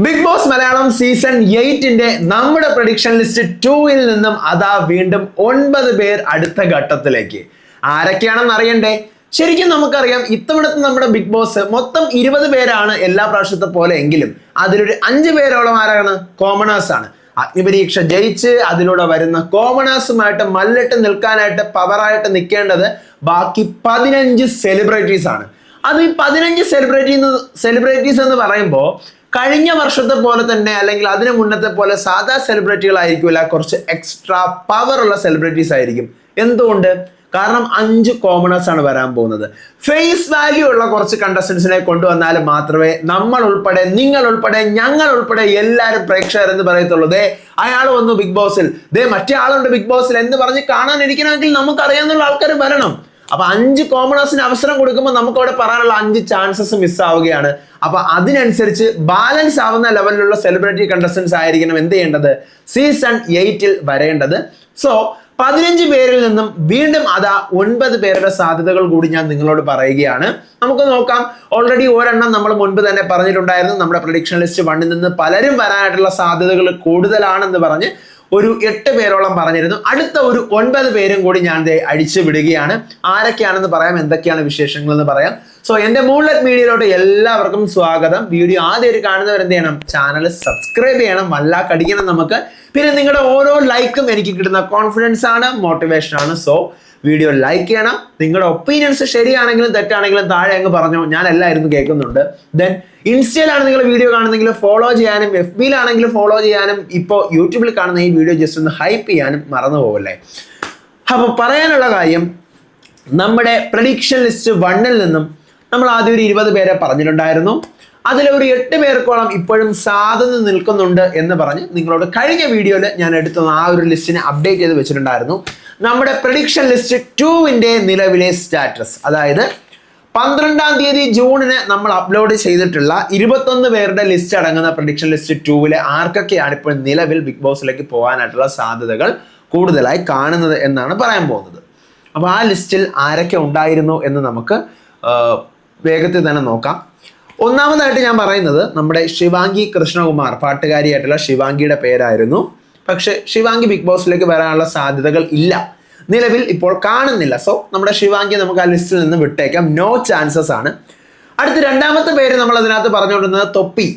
Big boss Malayalam season 8-ന്റെ നമ്മുടെ prediction list 2-ൽ നിന്നും അതാ വീണ്ടും 9 പേർ അടുത്ത ഘട്ടത്തിലേക്ക്. ആരൊക്കെയാണെന്ന് അറിയണ്ടേ? ശരിക്കും നമുക്കറിയാം, ഇത്തവണത്തെ നമ്മുടെ ബിഗ് ബോസ് മൊത്തം 20 പേരാണ് എല്ലാ പ്രാവശ്യത്തെ പോലെ എങ്കിലും അതിലൊരു 5 പേരോളം ആരാണ്? കോമണേഴ്സ് ആണ്. അഗ്നിപരീക്ഷ ജയിച്ച് അതിലൂടെ വരുന്ന കോമണേഴ്സുമായിട്ട് മല്ലിട്ട് നിൽക്കാനായിട്ട് പവറായിട്ട് നിൽക്കേണ്ടത് ബാക്കി 15 സെലിബ്രിറ്റീസ് ആണ്. അത് ഈ 15 സെലിബ്രിറ്റീസ് എന്ന് പറയുമ്പോൾ കഴിഞ്ഞ വർഷത്തെ പോലെ തന്നെ അല്ലെങ്കിൽ അതിന് മുന്നത്തെ പോലെ സാധാ സെലിബ്രിറ്റികളായിരിക്കില്ല, കുറച്ച് എക്സ്ട്രാ പവർ ഉള്ള സെലിബ്രിറ്റീസ് ആയിരിക്കും. എന്തുകൊണ്ട്? കാരണം 5 കോമണേഴ്സ് ആണ് വരാൻ പോകുന്നത്. ഫേസ് വാല്യൂ ഉള്ള കുറച്ച് കണ്ടസ്റ്റൻസിനെ കൊണ്ടുവന്നാൽ മാത്രമേ നമ്മൾ ഉൾപ്പെടെ, നിങ്ങൾ ഉൾപ്പെടെ, ഞങ്ങൾ ഉൾപ്പെടെ എല്ലാവരും പ്രേക്ഷകരെന്ന് പറയത്തുള്ളൂ. അയാൾ വന്നു ബിഗ് ബോസിൽ, മറ്റേ ആളുണ്ട് ബിഗ് ബോസിൽ എന്ന് പറഞ്ഞ് കാണാനിരിക്കണമെങ്കിൽ നമുക്കറിയാവുന്ന ആൾക്കാർ വരണം. അപ്പൊ 5 കോമണേഴ്സിന് അവസരം കൊടുക്കുമ്പോൾ നമുക്ക് അവിടെ പറയാനുള്ള 5 ചാൻസസ് മിസ്സാവുകയാണ്. അപ്പൊ അതിനനുസരിച്ച് ബാലൻസ് ആവുന്ന ലെവലിലുള്ള സെലിബ്രിറ്റി കണ്ടസ്റ്റൻസ് ആയിരിക്കണം എന്ത് ചെയ്യേണ്ടത്? സീസൺ 8-ൽ വരേണ്ടത്. സോ 15 പേരിൽ നിന്നും വീണ്ടും അതാ 9 പേരുടെ സാധ്യതകൾ കൂടി ഞാൻ നിങ്ങളോട് പറയുകയാണ്. നമുക്ക് നോക്കാം. ഓൾറെഡി ഒരെണ്ണം നമ്മൾ മുൻപ് തന്നെ പറഞ്ഞിട്ടുണ്ടായിരുന്നു. നമ്മുടെ പ്രഡിക്ഷൻ ലിസ്റ്റ് 1-ൽ നിന്ന് പലരും വരാനായിട്ടുള്ള സാധ്യതകൾ കൂടുതലാണെന്ന് പറഞ്ഞ് ഒരു 8 പേരോളം പറഞ്ഞിരുന്നു. അടുത്ത ഒരു 9 പേരും കൂടി ഞാൻ അടിച്ചു വിടുകയാണ്. ആരൊക്കെയാണെന്ന് പറയാം, എന്തൊക്കെയാണ് വിശേഷങ്ങൾ എന്ന് പറയാം. സോ എന്റെ മൂൺലൈറ്റ് മീഡിയയിലോട്ട് എല്ലാവർക്കും സ്വാഗതം. വീഡിയോ ആദ്യമായിട്ട് കാണുന്നവർ എന്ത് ചെയ്യണം? ചാനൽ സബ്സ്ക്രൈബ് ചെയ്യണം, വല്ലാക്കടിക്കണം നമുക്ക്. പിന്നെ നിങ്ങളുടെ ഓരോ ലൈക്കും എനിക്ക് കിട്ടുന്ന കോൺഫിഡൻസ് ആണ്, മോട്ടിവേഷൻ ആണ്. സോ വീഡിയോ ലൈക്ക് ചെയ്യണം. നിങ്ങളുടെ ഒപ്പീനിയൻസ് ശരിയാണെങ്കിലും തെറ്റാണെങ്കിലും താഴെ അങ്ങ് പറഞ്ഞോ, ഞാൻ എല്ലാവരും കേൾക്കുന്നുണ്ട്. ദെൻ ഇൻസ്റ്റയിലാണ് നിങ്ങൾ വീഡിയോ കാണുന്നെങ്കിൽ ഫോളോ ചെയ്യാനും, FBയിലാണെങ്കിലും ഫോളോ ചെയ്യാനും, ഇപ്പോൾ യൂട്യൂബിൽ കാണുന്ന ഈ വീഡിയോ ജസ്റ്റ് ഒന്ന് ഹൈപ്പ് ചെയ്യാനും മറന്നു പോകല്ലേ. അപ്പോൾ പറയാനുള്ള കാര്യം, നമ്മുടെ പ്രഡിക്ഷൻ ലിസ്റ്റ് 1-ൽ നിന്നും നമ്മൾ ആദ്യം ഒരു 20 പേരെ പറഞ്ഞിട്ടുണ്ടായിരുന്നു. അതിലൊരു 8 പേർക്കോളം ഇപ്പോഴും സാധ്യത നിൽക്കുന്നുണ്ട് എന്ന് പറഞ്ഞ് നിങ്ങളോട് കഴിഞ്ഞ വീഡിയോയിൽ ഞാൻ എടുത്ത ആ ഒരു ലിസ്റ്റിനെ അപ്ഡേറ്റ് ചെയ്ത് വെച്ചിട്ടുണ്ടായിരുന്നു. നമ്മുടെ പ്രഡിക്ഷൻ ലിസ്റ്റ് 2-ന്റെ നിലവിലെ സ്റ്റാറ്റസ്, അതായത് 12-ാം തീയതി ജൂണിന് നമ്മൾ അപ്ലോഡ് ചെയ്തിട്ടുള്ള 21 പേരുടെ ലിസ്റ്റ് അടങ്ങുന്ന പ്രഡിക്ഷൻ ലിസ്റ്റ് 2-ലെ ആർക്കൊക്കെയാണ് ഇപ്പോൾ നിലവിൽ ബിഗ് ബോസിലേക്ക് പോകാനായിട്ടുള്ള സാധ്യതകൾ കൂടുതലായി കാണുന്നത് എന്നാണ് പറയാൻ പോകുന്നത്. അപ്പോൾ ആ ലിസ്റ്റിൽ ആരൊക്കെ ഉണ്ടായിരുന്നു എന്ന് നമുക്ക് വേഗത്തിൽ തന്നെ നോക്കാം. ഒന്നാമതായിട്ട് ഞാൻ പറയുന്നത് നമ്മുടെ ശിവാംഗി കൃഷ്ണകുമാർ, പാട്ടുകാരിയായിട്ടുള്ള ശിവാംഗിയുടെ പേരായിരുന്നു. പക്ഷെ ശിവാംഗി ബിഗ് ബോസിലേക്ക് വരാനുള്ള സാധ്യതകൾ ഇല്ല, നിലവിൽ ഇപ്പോൾ കാണുന്നില്ല. സോ നമ്മുടെ ശിവാംഗി നമുക്ക് ആ ലിസ്റ്റിൽ നിന്ന് വിട്ടേക്കാം, നോ ചാൻസസ് ആണ്. അടുത്ത രണ്ടാമത്തെ പേര് നമ്മൾ അതിനകത്ത് പറഞ്ഞുകൊണ്ടിരുന്നത് തൊപ്പി,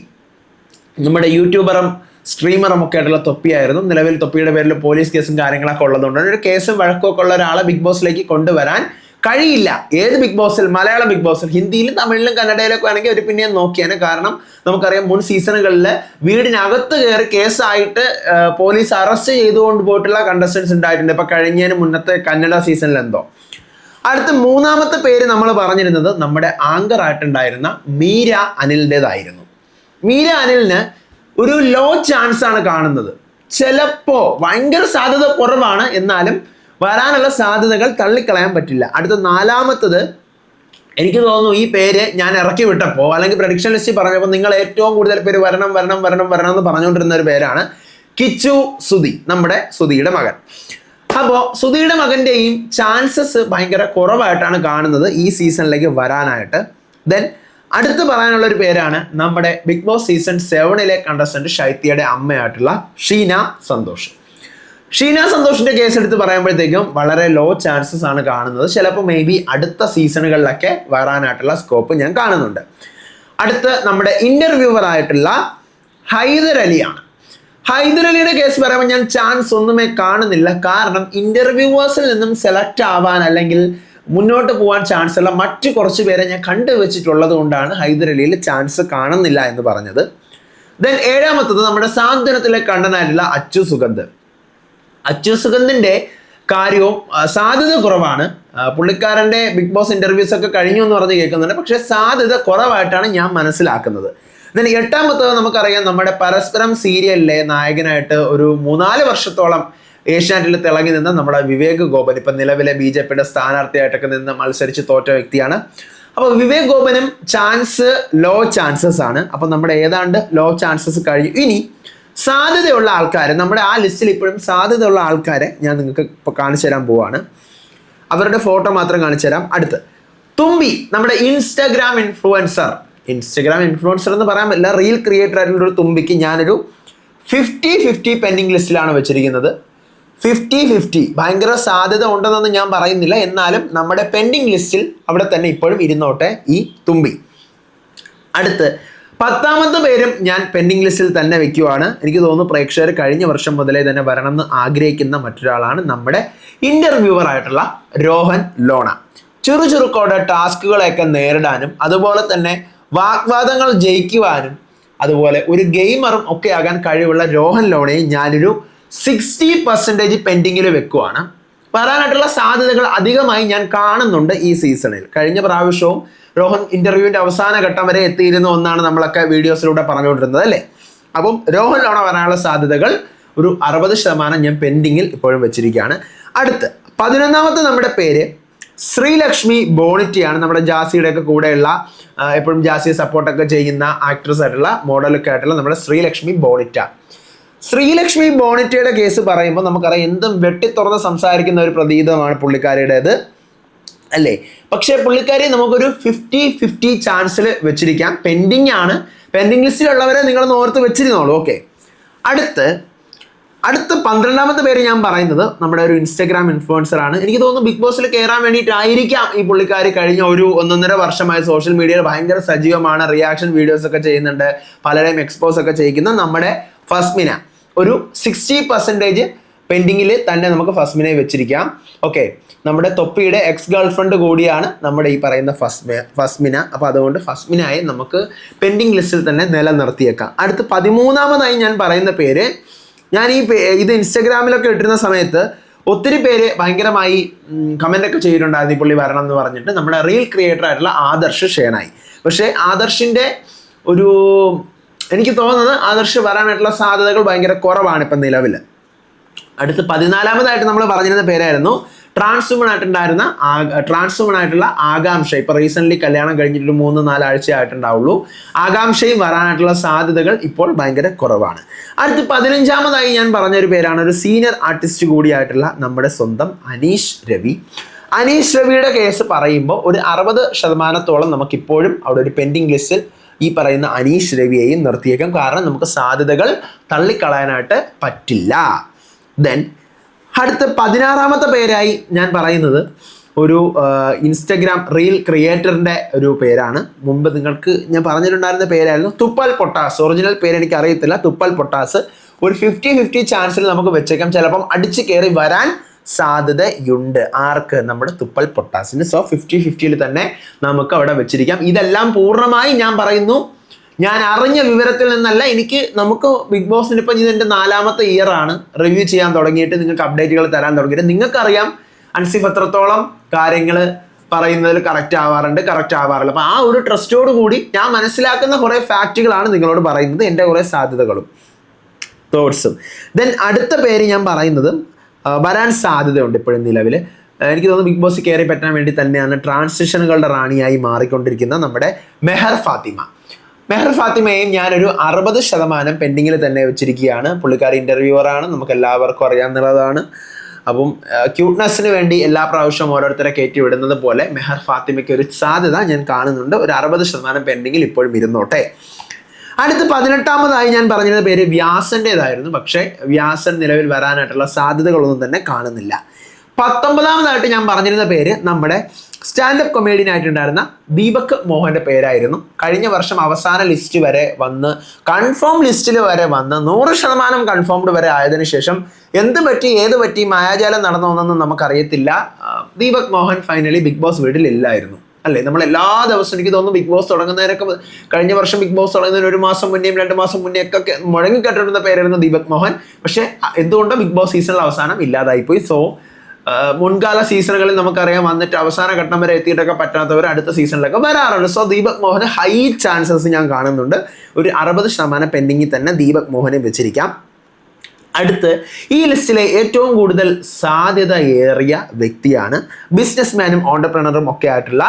നമ്മുടെ യൂട്യൂബറും സ്ട്രീമറും ഒക്കെ ആയിട്ടുള്ള തൊപ്പിയായിരുന്നു. നിലവിൽ തൊപ്പിയുടെ പേരിൽ പോലീസ് കേസും കാര്യങ്ങളൊക്കെ ഉള്ളതുകൊണ്ട് ഒരു കേസും വഴക്കൊക്കെ ഉള്ള ഒരാളെ ബിഗ് ബോസിലേക്ക് കൊണ്ടുവരാൻ കഴിയില്ല. ഏത് ബിഗ് ബോസിൽ? മലയാളം ബിഗ് ബോസിൽ. ഹിന്ദിയിലും തമിഴിലും കന്നഡയിലൊക്കെ ആണെങ്കിൽ ഒരു പിന്നെയും നോക്കിയാണ്. കാരണം നമുക്കറിയാം, മുൻ സീസണുകളിൽ വീടിനകത്ത് കയറി കേസായിട്ട് പോലീസ് അറസ്റ്റ് ചെയ്തുകൊണ്ട് പോയിട്ടുള്ള കണ്ടസ്റ്റൻസ് ഉണ്ടായിട്ടുണ്ട്. ഇപ്പൊ കഴിഞ്ഞതിന് മുന്നത്തെ കന്നഡ സീസണിൽ എന്തോ. അടുത്ത മൂന്നാമത്തെ പേര് നമ്മൾ പറഞ്ഞിരുന്നത് നമ്മുടെ ആങ്കർ ആയിട്ടുണ്ടായിരുന്ന മീര അനിലിൻ്റെതായിരുന്നു. മീര അനിലിന് ഒരു ലോ ചാൻസ് ആണ് കാണുന്നത്. ചിലപ്പോ ഭയങ്കര സാധ്യത കുറവാണ്, എന്നാലും വരാനുള്ള സാധ്യതകൾ തള്ളിക്കളയാൻ പറ്റില്ല. അടുത്ത നാലാമത്തത്, എനിക്ക് തോന്നുന്നു ഈ പേര് ഞാൻ ഇറക്കി വിട്ടപ്പോൾ അല്ലെങ്കിൽ പ്രഡിക്ഷൻ ലിസ്റ്റ് പറഞ്ഞപ്പോൾ നിങ്ങൾ ഏറ്റവും കൂടുതൽ പേര് വരണം എന്ന് പറഞ്ഞുകൊണ്ടിരുന്ന ഒരു പേരാണ് കിച്ചു സുധി, നമ്മുടെ സുധിയുടെ മകൻ. അപ്പോൾ സുധിയുടെ മകൻ്റെയും ചാൻസസ് ഭയങ്കര കുറവായിട്ടാണ് കാണുന്നത് ഈ സീസണിലേക്ക് വരാനായിട്ട്. ദെൻ അടുത്ത് പറയാനുള്ള ഒരു പേരാണ് നമ്മുടെ ബിഗ് ബോസ് സീസൺ 7-ലെ കണ്ടസ്റ്റന്റ് ശൈത്യയുടെ അമ്മയായിട്ടുള്ള ഷീന സന്തോഷ്. ഷീന സന്തോഷിന്റെ കേസ് എടുത്ത് പറയുമ്പോഴത്തേക്കും വളരെ ലോ ചാൻസസ് ആണ് കാണുന്നത്. ചിലപ്പോൾ മേ ബി അടുത്ത സീസണുകളിലൊക്കെ വരാനായിട്ടുള്ള സ്കോപ്പ് ഞാൻ കാണുന്നുണ്ട്. അടുത്ത് നമ്മുടെ ഇന്റർവ്യൂവർ ആയിട്ടുള്ള ഹൈദർ അലിയാണ്. ഹൈദർ അലിയുടെ കേസ് പറയുമ്പോൾ ഞാൻ ചാൻസ് ഒന്നുമേ കാണുന്നില്ല. കാരണം ഇന്റർവ്യൂവേഴ്സിൽ നിന്നും സെലക്ട് ആവാൻ അല്ലെങ്കിൽ മുന്നോട്ട് പോകാൻ ചാൻസ് ഉള്ള മറ്റു കുറച്ച് പേരെ ഞാൻ കണ്ടുവച്ചിട്ടുള്ളത് കൊണ്ടാണ് ഹൈദർ അലിയിൽ ചാൻസ് കാണുന്നില്ല എന്ന് പറഞ്ഞത്. ദെൻ ഏഴാമത്തത് നമ്മുടെ സാന്ത്വനത്തിലെ കണ്ടനായിട്ടുള്ള അച്ചു സുഗന്ധ്. അച്ചു സുഗന്ധിന്റെ കാര്യവും സാധ്യത കുറവാണ്. പുള്ളിക്കാരൻ്റെ ബിഗ് ബോസ് ഇന്റർവ്യൂസ് ഒക്കെ കഴിഞ്ഞു എന്ന് പറഞ്ഞ് കേൾക്കുന്നുണ്ട്, പക്ഷെ സാധ്യത കുറവായിട്ടാണ് ഞാൻ മനസ്സിലാക്കുന്നത്. ദെൻ എട്ടാമത്തത് നമുക്കറിയാം, നമ്മുടെ പരസ്പരം സീരിയലിലെ നായകനായിട്ട് ഒരു 3-4 വർഷത്തോളം ഏഷ്യാനെറ്റിൽ തിളങ്ങി നിന്ന് നമ്മുടെ വിവേക് ഗോപൻ, ഇപ്പം നിലവിലെ BJPയുടെ സ്ഥാനാർത്ഥിയായിട്ടൊക്കെ നിന്ന് മത്സരിച്ച് തോറ്റ വ്യക്തിയാണ്. അപ്പോൾ വിവേക് ഗോപനും ചാൻസ് ലോ ചാൻസസ് ആണ്. അപ്പം നമ്മുടെ ഏതാണ്ട് ലോ ചാൻസസ് കഴിഞ്ഞു. ഇനി സാധ്യതയുള്ള ആൾക്കാർ, നമ്മുടെ ആ ലിസ്റ്റിൽ ഇപ്പോഴും സാധ്യതയുള്ള ആൾക്കാരെ ഞാൻ നിങ്ങൾക്ക് ഇപ്പോൾ കാണിച്ചു തരാൻ പോവാണ്. അവരുടെ ഫോട്ടോ മാത്രം കാണിച്ചു തരാം. അടുത്ത് തുമ്പി, നമ്മുടെ ഇൻസ്റ്റാഗ്രാം ഇൻഫ്ലുവൻസർ. ഇൻസ്റ്റഗ്രാം ഇൻഫ്ലുവൻസർ എന്ന് പറയാൻ പറ്റില്ല, റീൽ ക്രിയേറ്റർ ആയിട്ടുള്ള ഒരു തുമ്പിക്ക് ഞാനൊരു 50-50 പെൻഡിങ് ലിസ്റ്റിലാണ് വെച്ചിരിക്കുന്നത്. 50-50 ഭയങ്കര സാധ്യത ഉണ്ടെന്നൊന്നും ഞാൻ പറയുന്നില്ല, എന്നാലും നമ്മുടെ പെൻഡിങ് ലിസ്റ്റിൽ അവിടെ തന്നെ ഇപ്പോഴും ഇരുന്നോട്ടെ ഈ തുമ്പി. അടുത്ത് 10ാമത്തെ പേരും ഞാൻ പെൻഡിങ് ലിസ്റ്റിൽ തന്നെ വെക്കുവാണ്. എനിക്ക് തോന്നുന്നു പ്രേക്ഷകർ കഴിഞ്ഞ വർഷം മുതലേ തന്നെ വരണമെന്ന് ആഗ്രഹിക്കുന്ന മറ്റൊരാളാണ് നമ്മുടെ ഇന്റർവ്യൂവർ ആയിട്ടുള്ള രോഹൻ ലോണ. ചുറുചുറുക്കോടെ ടാസ്കുകളെയൊക്കെ നേരിടാനും അതുപോലെ തന്നെ വാഗ്വാദങ്ങൾ ജയിക്കുവാനും അതുപോലെ ഒരു ഗെയിമറും ഒക്കെ ആകാൻ കഴിവുള്ള രോഹൻ ലോണയെ ഞാനൊരു 60% പെൻഡിങ്ങിൽ വെക്കുവാണ്. വരാനായിട്ടുള്ള സാധ്യതകൾ അധികമായി ഞാൻ കാണുന്നുണ്ട് ഈ സീസണിൽ. കഴിഞ്ഞ പ്രാവശ്യവും രോഹൻ ഇന്റർവ്യൂവിന്റെ അവസാന ഘട്ടം വരെ എത്തിയിരുന്ന ഒന്നാണ് നമ്മളൊക്കെ വീഡിയോസിലൂടെ പറഞ്ഞുകൊണ്ടിരുന്നത് അല്ലേ. അപ്പം രോഹൻ ലോണ വരാനുള്ള സാധ്യതകൾ ഒരു 60% ഞാൻ പെൻഡിങ്ങിൽ ഇപ്പോഴും വെച്ചിരിക്കുകയാണ്. അടുത്ത് 11ാമത്തെ നമ്മുടെ പേര് ശ്രീലക്ഷ്മി ബോണിറ്റിയാണ്. നമ്മുടെ ജാസിയുടെ ഒക്കെ കൂടെയുള്ള എപ്പോഴും ജാസിയെ സപ്പോർട്ടൊക്കെ ചെയ്യുന്ന ആക്ട്രസ് ആയിട്ടുള്ള മോഡലൊക്കെ ആയിട്ടുള്ള നമ്മുടെ ശ്രീലക്ഷ്മി ബോണിറ്റ. ശ്രീലക്ഷ്മി ബോണിറ്റയുടെ കേസ് പറയുമ്പോൾ നമുക്കറിയാം എന്തും വെട്ടിത്തുറന്ന് സംസാരിക്കുന്ന ഒരു പ്രതീതമാണ് പുള്ളിക്കാരിയുടേത് അല്ലേ. പക്ഷേ പുള്ളിക്കാരി നമുക്കൊരു 50-50 ചാൻസിൽ വെച്ചിരിക്കാം. പെൻഡിങ് ആണ്, പെൻഡിങ് ലിസ്റ്റിലുള്ളവരെ നിങ്ങളൊന്ന് ഓർത്ത് വെച്ചിരുന്നോളൂ. ഓക്കെ, അടുത്ത 12ാമത്തെ പേര് ഞാൻ പറയുന്നത് നമ്മുടെ ഒരു ഇൻസ്റ്റഗ്രാം ഇൻഫ്ലുവൻസർ ആണ്. എനിക്ക് തോന്നുന്നു ബിഗ് ബോസിൽ കയറാൻ വേണ്ടിയിട്ടായിരിക്കാം ഈ പുള്ളിക്കാരി കഴിഞ്ഞ ഒരു 1.5 വർഷമായി സോഷ്യൽ മീഡിയയിൽ ഭയങ്കര സജീവമാണ്, റിയാക്ഷൻ വീഡിയോസ് ഒക്കെ ചെയ്യുന്നുണ്ട്, പലരെയും എക്സ്പോസ് ഒക്കെ ചെയ്യിക്കുന്ന നമ്മുടെ ഫസ്മിന. ഒരു 60% പെൻഡിങ്ങിൽ തന്നെ നമുക്ക് ഫസ്മിനെ വെച്ചിരിക്കാം. ഓക്കെ, നമ്മുടെ തൊപ്പിയുടെ എക്സ് ഗേൾഫ്രണ്ട് കൂടിയാണ് നമ്മുടെ ഈ പറയുന്ന ഫസ്മിന. അപ്പോൾ അതുകൊണ്ട് ഫസ്മിനായി നമുക്ക് പെൻഡിങ് ലിസ്റ്റിൽ തന്നെ നിലനിർത്തിയേക്കാം. അടുത്ത് 13ാമതായി ഞാൻ പറയുന്ന പേര്, ഞാൻ ഇത് ഇൻസ്റ്റഗ്രാമിലൊക്കെ ഇട്ടിരുന്ന സമയത്ത് ഒത്തിരി പേര് ഭയങ്കരമായി കമൻ്റൊക്കെ ചെയ്തിട്ടുണ്ടായിരുന്നു ഈ പുള്ളി വരണം എന്ന് പറഞ്ഞിട്ട്, നമ്മുടെ റീൽ ക്രിയേറ്റർ ആയിട്ടുള്ള ആദർശ് ഷേനായി. പക്ഷേ ആദർശിൻ്റെ എനിക്ക് തോന്നുന്നത് ആദർശ് വരാനായിട്ടുള്ള സാധ്യതകൾ ഭയങ്കര കുറവാണ് ഇപ്പം നിലവിൽ. അടുത്ത് 14ാമതായിട്ട് നമ്മൾ പറഞ്ഞിരുന്ന പേരായിരുന്നു ട്രാൻസ്വുമൺ ആയിട്ടുള്ള ആകാംക്ഷ. ഇപ്പൊ റീസെന്റ് കല്യാണം കഴിഞ്ഞിട്ട് 3-4 ആഴ്ച ആയിട്ടുണ്ടാവുള്ളൂ. ആകാംക്ഷയും വരാനായിട്ടുള്ള സാധ്യതകൾ ഇപ്പോൾ ഭയങ്കര കുറവാണ്. അടുത്ത് 15ാമതായി ഞാൻ പറഞ്ഞൊരു പേരാണ് ഒരു സീനിയർ ആർട്ടിസ്റ്റ് കൂടിയായിട്ടുള്ള നമ്മുടെ സ്വന്തം അനീഷ് രവി. അനീഷ് രവിയുടെ കേസ് പറയുമ്പോൾ ഒരു 60% നമുക്കിപ്പോഴും അവിടെ ഒരു പെൻഡിങ് ലിസ്റ്റിൽ ഈ പറയുന്ന അനീഷ് രവിയെയും നിർത്തിയേക്കാം. കാരണം നമുക്ക് സാധ്യതകൾ തള്ളിക്കളയാനായിട്ട് പറ്റില്ല. ദെൻ അടുത്ത 16ാമത്തെ പേരായി ഞാൻ പറയുന്നത് ഒരു ഇൻസ്റ്റഗ്രാം റീൽ ക്രിയേറ്ററിൻ്റെ ഒരു പേരാണ്. മുമ്പ് നിങ്ങൾക്ക് ഞാൻ പറഞ്ഞിട്ടുണ്ടായിരുന്ന പേരായിരുന്നു തുപ്പൽ പൊട്ടാസ്. ഒറിജിനൽ പേര് എനിക്ക് അറിയത്തില്ല. തുപ്പൽ പൊട്ടാസ് ഒരു 50-50 ചാൻസിൽ നമുക്ക് വെച്ചേക്കാം. ചിലപ്പം അടിച്ച് കയറി വരാൻ സാധ്യതയുണ്ട്. ആർക്ക്? നമ്മുടെ തുപ്പൽ പൊട്ടാസിന്. സോ 50-50 തന്നെ നമുക്ക് അവിടെ വെച്ചിരിക്കാം. ഇതെല്ലാം പൂർണ്ണമായി ഞാൻ പറയുന്നു, ഞാൻ അറിഞ്ഞ വിവരത്തിൽ നിന്നല്ല. നമുക്ക് ബിഗ് ബോസിന് ഇപ്പം ഇതിൻ്റെ 4ാമത്തെ ഇയർ ആണ് റിവ്യൂ ചെയ്യാൻ തുടങ്ങിയിട്ട്, നിങ്ങൾക്ക് അപ്ഡേറ്റുകൾ തരാൻ തുടങ്ങിയിട്ട്. നിങ്ങൾക്കറിയാം അൻസിഫ് എത്രത്തോളം കാര്യങ്ങൾ പറയുന്നതിൽ കറക്റ്റ് ആവാറില്ല. അപ്പം ആ ഒരു ട്രസ്റ്റോട് കൂടി ഞാൻ മനസ്സിലാക്കുന്ന കുറേ ഫാക്റ്റുകളാണ് നിങ്ങളോട് പറയുന്നത്, എൻ്റെ കുറേ സാധ്യതകളും തോട്ട്സും. ദെൻ അടുത്ത പേര് ഞാൻ പറയുന്നത് വരാൻ സാധ്യതയുണ്ട് ഇപ്പോഴും നിലവിൽ. എനിക്ക് തോന്നുന്നു ബിഗ് ബോസ് കയറി പറ്റാൻ വേണ്ടി തന്നെയാണ് ട്രാൻസിഷനുകളുടെ റാണിയായി മാറിക്കൊണ്ടിരിക്കുന്ന നമ്മുടെ മെഹർ ഫാത്തിമയെയും ഞാനൊരു 60% പെൻഡിങ്ങിൽ തന്നെ വെച്ചിരിക്കുകയാണ്. പുള്ളിക്കാരി ഇൻ്റർവ്യൂവറാണ്, നമുക്ക് എല്ലാവർക്കും അറിയാവുന്നതാണ്. അപ്പം ക്യൂട്ട്നെസ്സിന് വേണ്ടി എല്ലാ പ്രാവശ്യവും ഓരോരുത്തരെ കയറ്റി വിടുന്നത് പോലെ മെഹർ ഫാത്തിമയ്ക്ക് ഒരു സാധ്യത ഞാൻ കാണുന്നുണ്ട്. ഒരു 60% പെൻഡിങ്ങിൽ ഇപ്പോഴും ഇരുന്നോട്ടെ. അടുത്ത് 18ാമതായി ഞാൻ പറഞ്ഞിരുന്ന പേര് വ്യാസൻ്റേതായിരുന്നു. പക്ഷേ വ്യാസൻ നിലവിൽ വരാനായിട്ടുള്ള സാധ്യതകളൊന്നും തന്നെ കാണുന്നില്ല. 19ാമതായിട്ട് ഞാൻ പറഞ്ഞിരുന്ന പേര് നമ്മുടെ സ്റ്റാൻഡപ്പ് കൊമേഡിയൻ ആയിട്ടുണ്ടായിരുന്ന ദീപക് മോഹൻ്റെ പേരായിരുന്നു. കഴിഞ്ഞ വർഷം അവസാന ലിസ്റ്റ് വരെ വന്ന് കൺഫേം ലിസ്റ്റിൽ വരെ വന്ന് 100% കൺഫേംഡ് വരെ ആയതിനു ശേഷം ഏത് പറ്റി മായാജാലം നടന്നോന്നൊന്നും നമുക്കറിയത്തില്ല. Deepak Mohan finally Bigg Boss വീട്ടിലില്ലായിരുന്നു അല്ലേ. നമ്മൾ എല്ലാ ദിവസവും എനിക്ക് തോന്നുന്നു ബിഗ് ബോസ് തുടങ്ങുന്നതിനൊക്കെ കഴിഞ്ഞ വർഷം ബിഗ് ബോസ് തുടങ്ങുന്നതിന് 1 മാസം മുന്നേയും 2 മാസം മുന്നേ ഒക്കെ മുഴങ്ങിക്കെട്ടിരുന്ന പേരായിരുന്നു ദീപക് മോഹൻ. പക്ഷേ എന്തുകൊണ്ടോ ബിഗ് ബോസ് സീസണിൽ അവസാനം ഇല്ലാതായിപ്പോയി. സോ മുൻകാല സീസണുകളിൽ നമുക്കറിയാം വന്നിട്ട് അവസാന ഘട്ടം വരെ എത്തിയിട്ടൊക്കെ പറ്റാത്തവർ അടുത്ത സീസണിലൊക്കെ വരാറുണ്ട്. So Deepak Mohan high chances ഞാൻ കാണുന്നുണ്ട്. ഒരു 60% പെൻഡിങ്ങിൽ തന്നെ ദീപക് മോഹനെ വെച്ചിരിക്കാം. അടുത്ത് ഈ ലിസ്റ്റിലെ ഏറ്റവും കൂടുതൽ സാധ്യത ഏറിയ വ്യക്തിയാണ് ബിസിനസ്മാനും ഓണ്ടർപ്രണറും ഒക്കെ ആയിട്ടുള്ള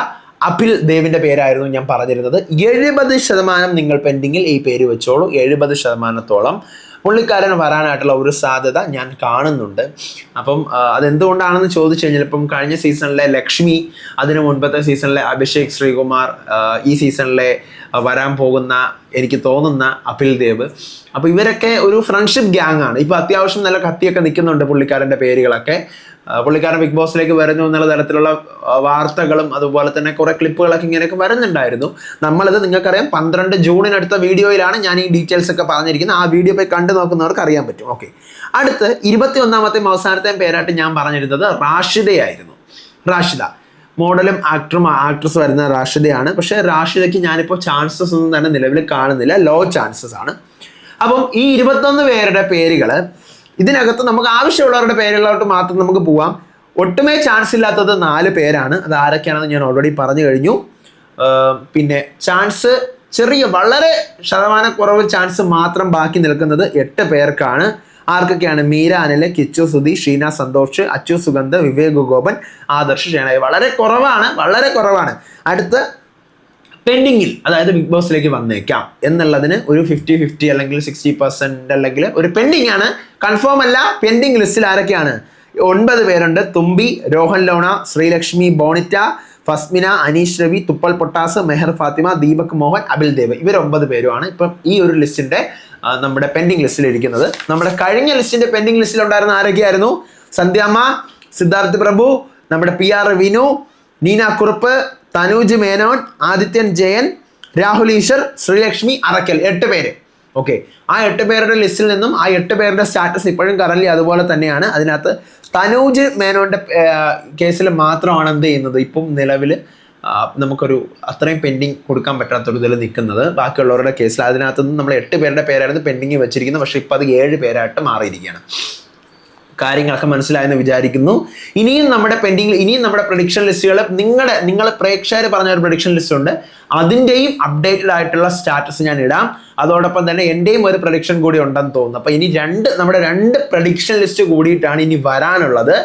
അപിൽ ദേവിന്റെ പേരായിരുന്നു ഞാൻ പറഞ്ഞിരുന്നത്. 70% നിങ്ങൾ പെൻഡിങ്ങിൽ ഈ പേര് വെച്ചോളൂ. 70%-ഓളം പുള്ളിക്കാരൻ വരാനായിട്ടുള്ള ഒരു സാധ്യത ഞാൻ കാണുന്നുണ്ട്. അപ്പം അതെന്തുകൊണ്ടാണെന്ന് ചോദിച്ചു കഴിഞ്ഞാൽ, ഇപ്പം കഴിഞ്ഞ സീസണിലെ ലക്ഷ്മി, അതിന് മുൻപത്തെ സീസണിലെ അഭിഷേക് ശ്രീകുമാർ, ഈ സീസണിലെ വരാൻ പോകുന്ന എനിക്ക് തോന്നുന്ന അപിൽ ദേവ്, അപ്പോൾ ഇവരൊക്കെ ഒരു ഫ്രണ്ട്ഷിപ്പ് ഗ്യാങ് ആണ്. ഇപ്പൊ അത്യാവശ്യം നല്ല കത്തിയൊക്കെ നിൽക്കുന്നുണ്ട് പുള്ളിക്കാരൻ്റെ പേരുകളൊക്കെ. പുള്ളിക്കാരൻ ബിഗ് ബോസിലേക്ക് വരുന്നു എന്നുള്ള തരത്തിലുള്ള വാർത്തകളും അതുപോലെ തന്നെ കുറെ ക്ലിപ്പുകളൊക്കെ ഇങ്ങനെയൊക്കെ വരുന്നുണ്ടായിരുന്നു. നമ്മളിത് നിങ്ങൾക്കറിയാം 12 ജൂണിനടുത്ത വീഡിയോയിലാണ് ഞാൻ ഈ ഡീറ്റെയിൽസ് ഒക്കെ പറഞ്ഞിരിക്കുന്നത്. ആ വീഡിയോ പോയി കണ്ടു നോക്കുന്നവർക്ക് അറിയാൻ പറ്റും. ഓക്കെ, അടുത്ത് 21ാമത്തെയും അവസാനത്തെയും പേരായിട്ട് ഞാൻ പറഞ്ഞിരുന്നത് റാഷിദയായിരുന്നു. റാഷിദ മോഡലും ആക്ട്രസ് വരുന്ന റാഷിദയാണ്. പക്ഷേ റാഷിദയ്ക്ക് ഞാനിപ്പോൾ ചാൻസസ് ഒന്നും തന്നെ നിലവിൽ കാണുന്നില്ല, ലോ ചാൻസസ് ആണ്. അപ്പം ഈ 21 പേരുടെ പേരുകൾ ഇതിനകത്ത് നമുക്ക് ആവശ്യമുള്ളവരുടെ പേരുകളോട്ട് മാത്രം നമുക്ക് പോവാം. ഒട്ടുമേ ചാൻസ് ഇല്ലാത്തത് 4 പേരാണ്. അത് ആരൊക്കെയാണെന്ന് ഞാൻ ഓൾറെഡി പറഞ്ഞു കഴിഞ്ഞു. പിന്നെ ചാൻസ് വളരെ ശതമാനക്കുറവ് ചാൻസ് മാത്രം ബാക്കി നിൽക്കുന്നത് 8 പേർക്കാണ്. ആർക്കൊക്കെയാണ്? മീര അനിൽ, കിച്ചു സുധി, ഷീന സന്തോഷ്, അച്ചു സുഗന്ധ്, വിവേക് ഗോപൻ, ആദർശ് ഷേണായി. വളരെ കുറവാണ്. അടുത്ത് പെൻഡിങ്ങിൽ, അതായത് ബിഗ് ബോസിലേക്ക് വന്നേക്കാം എന്നുള്ളതിന് ഒരു 50-50 അല്ലെങ്കിൽ 60% അല്ലെങ്കിൽ ഒരു പെൻഡിങ് ആണ്, കൺഫേം അല്ല. പെൻഡിങ് ലിസ്റ്റിൽ ആരൊക്കെയാണ്? 9 പേരുണ്ട്. തുമ്പി, രോഹൻ ലോണ, ശ്രീലക്ഷ്മി, ബോണിറ്റ, ഫസ്മിന, അനീഷ് രവി, തുപ്പൽ പൊട്ടാസ്, മെഹർ ഫാത്തിമ, ദീപക് മോഹൻ, അബിൽ ദേവ്. ഇവർ 9 പേരുമാണ് ഇപ്പം ഈ ഒരു ലിസ്റ്റിന്റെ നമ്മുടെ പെൻഡിങ് ലിസ്റ്റിൽ ഇരിക്കുന്നത്. നമ്മുടെ കഴിഞ്ഞ ലിസ്റ്റിന്റെ പെൻഡിങ് ലിസ്റ്റിൽ ഉണ്ടായിരുന്ന ആരൊക്കെയായിരുന്നു? സന്ധ്യാമ്മ, സിദ്ധാർത്ഥ് പ്രഭു, നമ്മുടെ PR വിനു, നീന കുറുപ്പ്, തനൂജ് മേനോൻ, ആദിത്യൻ ജയൻ, രാഹുൽ ഈശ്വർ, ശ്രീലക്ഷ്മി, അറക്കൽ. 8 പേര്. ഓക്കെ, ആ 8 പേരുടെ ലിസ്റ്റിൽ നിന്നും ആ 8 പേരുടെ സ്റ്റാറ്റസ് ഇപ്പോഴും കറന്റ് അതുപോലെ തന്നെയാണ്. അതിനകത്ത് തനൂജ് മേനോന്റെ കേസിൽ മാത്രമാണ് എന്ത് ചെയ്യുന്നത്, ഇപ്പം നിലവിൽ നമുക്കൊരു അത്രയും പെൻഡിങ് കൊടുക്കാൻ പറ്റാത്തൊരു ഇതിൽ നിൽക്കുന്നത്. ബാക്കിയുള്ളവരുടെ കേസിൽ അതിനകത്തുനിന്ന് നമ്മൾ 8 പേരുടെ പേരായിരുന്നു പെൻഡിങ് വെച്ചിരിക്കുന്നത്. പക്ഷേ ഇപ്പം അത് 7 പേരായിട്ട് മാറിയിരിക്കുകയാണ്. കാര്യങ്ങളൊക്കെ മനസ്സിലായെന്ന് വിചാരിക്കുന്നു. ഇനിയും നമ്മുടെ പ്രഡിക്ഷൻ ലിസ്റ്റുകൾ നിങ്ങൾ പ്രേക്ഷകർ പറഞ്ഞ ഒരു പ്രഡിക്ഷൻ ലിസ്റ്റ് ഉണ്ട്, അതിൻ്റെയും അപ്ഡേറ്റഡ് ആയിട്ടുള്ള സ്റ്റാറ്റസ് ഞാൻ ഇടാം. അതോടൊപ്പം തന്നെ എൻ്റെയും ഒരു പ്രഡിക്ഷൻ കൂടി ഉണ്ടെന്ന് തോന്നുന്നു. അപ്പോൾ ഇനി നമ്മുടെ രണ്ട് പ്രഡിക്ഷൻ ലിസ്റ്റ് കൂടിയിട്ടാണ് ഇനി വരാനുള്ളത്.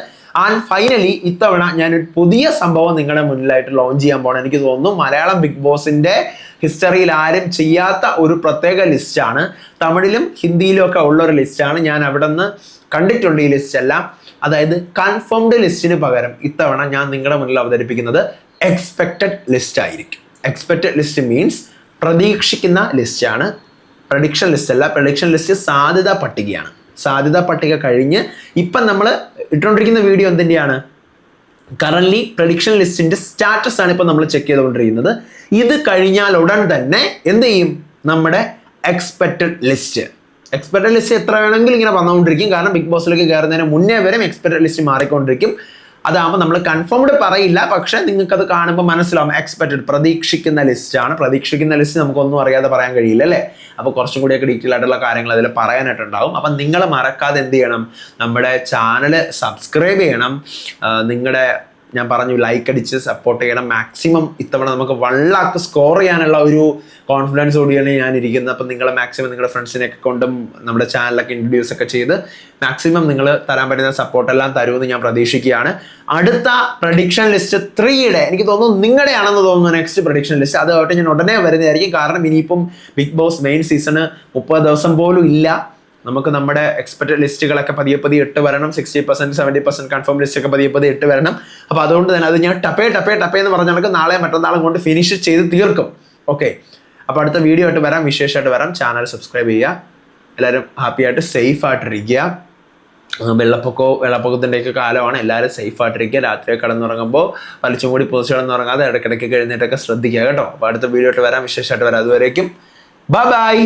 ആൻഡ് ഫൈനലി ഇത്തവണ ഞാനൊരു പുതിയ സംഭവം നിങ്ങളുടെ മുന്നിലായിട്ട് ലോഞ്ച് ചെയ്യാൻ പോകണം. എനിക്ക് തോന്നുന്നു മലയാളം ബിഗ് ബോസിന്റെ ഹിസ്റ്ററിയിൽ ആരും ചെയ്യാത്ത ഒരു പ്രത്യേക ലിസ്റ്റാണ്. തമിഴിലും ഹിന്ദിയിലും ഒക്കെ ഉള്ള ഒരു ലിസ്റ്റാണ്. ഞാൻ അവിടെ നിന്ന് കണ്ടിട്ടുണ്ട് ഈ ലിസ്റ്റ് എല്ലാം. അതായത് കൺഫേംഡ് ലിസ്റ്റിന് പകരം ഇത്തവണ ഞാൻ നിങ്ങളുടെ മുന്നിൽ അവതരിപ്പിക്കുന്നത് എക്സ്പെക്റ്റഡ് ലിസ്റ്റ് ആയിരിക്കും. എക്സ്പെക്റ്റഡ് ലിസ്റ്റ് മീൻസ് പ്രതീക്ഷിക്കുന്ന ലിസ്റ്റാണ്, പ്രഡിക്ഷൻ ലിസ്റ്റ് അല്ല. പ്രഡിക്ഷൻ ലിസ്റ്റ് സാധ്യതാ പട്ടികയാണ്. സാധ്യതാ പട്ടിക കഴിഞ്ഞ് ഇപ്പം നമ്മൾ ഇട്ടുകൊണ്ടിരിക്കുന്ന വീഡിയോ എന്തിൻ്റെയാണ്? കറന്റ് പ്രഡിക്ഷൻ ലിസ്റ്റിന്റെ സ്റ്റാറ്റസ് ആണ് ഇപ്പം നമ്മൾ ചെക്ക് ചെയ്തുകൊണ്ടിരിക്കുന്നത്. ഇത് കഴിഞ്ഞാൽ ഉടൻ തന്നെ എന്ത് ചെയ്യും? നമ്മുടെ എക്സ്പെക്റ്റഡ് ലിസ്റ്റ് എത്ര വേണമെങ്കിലും ഇങ്ങനെ വന്നുകൊണ്ടിരിക്കും. കാരണം ബിഗ് ബോസിലേക്ക് കയറുന്നതിന് മുന്നേ വരെ എക്സ്പെക്റ്റഡ് ലിസ്റ്റ് മാറിക്കൊണ്ടിരിക്കും. അതാകുമ്പോൾ നമ്മൾ കൺഫേംഡ് പറയില്ല, പക്ഷെ നിങ്ങൾക്കത് കാണുമ്പോൾ മനസ്സിലാവും എക്സ്പെക്റ്റഡ്, പ്രതീക്ഷിക്കുന്ന ലിസ്റ്റാണ്. പ്രതീക്ഷിക്കുന്ന ലിസ്റ്റ് നമുക്കൊന്നും അറിയാതെ പറയാൻ കഴിയില്ല അല്ലേ? അപ്പോൾ കുറച്ചും കൂടിയൊക്കെ ഡീറ്റെയിൽ ആയിട്ടുള്ള കാര്യങ്ങൾ അതിൽ പറയാനായിട്ടുണ്ടാവും. അപ്പം നിങ്ങൾ മറക്കാതെ എന്ത് ചെയ്യണം? നമ്മുടെ ചാനൽ സബ്സ്ക്രൈബ് ചെയ്യണം. ഞാൻ പറഞ്ഞു ലൈക്ക് അടിച്ച് സപ്പോർട്ട് ചെയ്യണം. മാക്സിമം ഇത്തവണ നമുക്ക് 1 lakh സ്കോർ ചെയ്യാനുള്ള ഒരു കോൺഫിഡൻസ് കൂടിയാണ് ഞാൻ ഇരിക്കുന്നത്. അപ്പം നിങ്ങൾ മാക്സിമം നിങ്ങളുടെ ഫ്രണ്ട്സിനെയൊക്കെ കൊണ്ടും നമ്മുടെ ചാനലൊക്കെ ഇൻട്രൊഡ്യൂസ് ഒക്കെ ചെയ്ത് മാക്സിമം നിങ്ങൾ തരാൻ പറ്റുന്ന സപ്പോർട്ടെല്ലാം തരുമെന്ന് ഞാൻ പ്രതീക്ഷിക്കുകയാണ്. അടുത്ത പ്രഡിക്ഷൻ ലിസ്റ്റ് 3യുടെ എനിക്ക് തോന്നുന്നു നിങ്ങളുടെയാണെന്ന് തോന്നുന്നു നെക്സ്റ്റ് പ്രഡിക്ഷൻ ലിസ്റ്റ്. അതുമായിട്ട് ഞാൻ ഉടനെ വരുന്നതായിരിക്കും. കാരണം ഇനിയിപ്പം ബിഗ് ബോസ് മെയിൻ സീസണ് 30 ദിവസം പോലും ഇല്ല. നമുക്ക് നമ്മുടെ എക്സ്പെക്റ്റഡ് ലിസ്റ്റുകളൊക്കെ പതിയെ ഇട്ട് വരണം. 60% 70% കൺഫേം ലിസ്റ്റ് ഒക്കെ പതിയെ ഇട്ട് വരണം. അപ്പോൾ അതുകൊണ്ട് തന്നെ അത് ഞാൻ ടപ്പേ എന്ന് പറഞ്ഞ കണക്ക് നാളെ മറ്റന്നാളും കൊണ്ട് ഫിനിഷ് ചെയ്ത് തീർക്കും. ഓക്കെ, അപ്പോൾ അടുത്ത വീഡിയോ ആയിട്ട് വരാം, വിശേഷമായിട്ട് വരാം. ചാനൽ സബ്സ്ക്രൈബ് ചെയ്യുക. എല്ലാവരും ഹാപ്പി ആയിട്ട് സേഫ് ആയിട്ടിരിക്കുക. വെള്ളപ്പൊക്കത്തിൻ്റെയൊക്കെ കാലമാണ്. എല്ലാവരും സേഫ് ആയിട്ടിരിക്കുക. രാത്രി കിടന്നുറങ്ങുമ്പോൾ വലിച്ചും കൂടി പൊതിച്ച് കിടന്നുറങ്ങാതെ ഇടയ്ക്കിടയ്ക്ക് എഴുന്നേറ്റൊക്കെ ശ്രദ്ധിക്കുക കേട്ടോ. അപ്പോൾ അടുത്ത വീഡിയോ ആയിട്ട് വരാം, വിശേഷമായിട്ട് വരാം. അതുവരേക്കും ബൈ.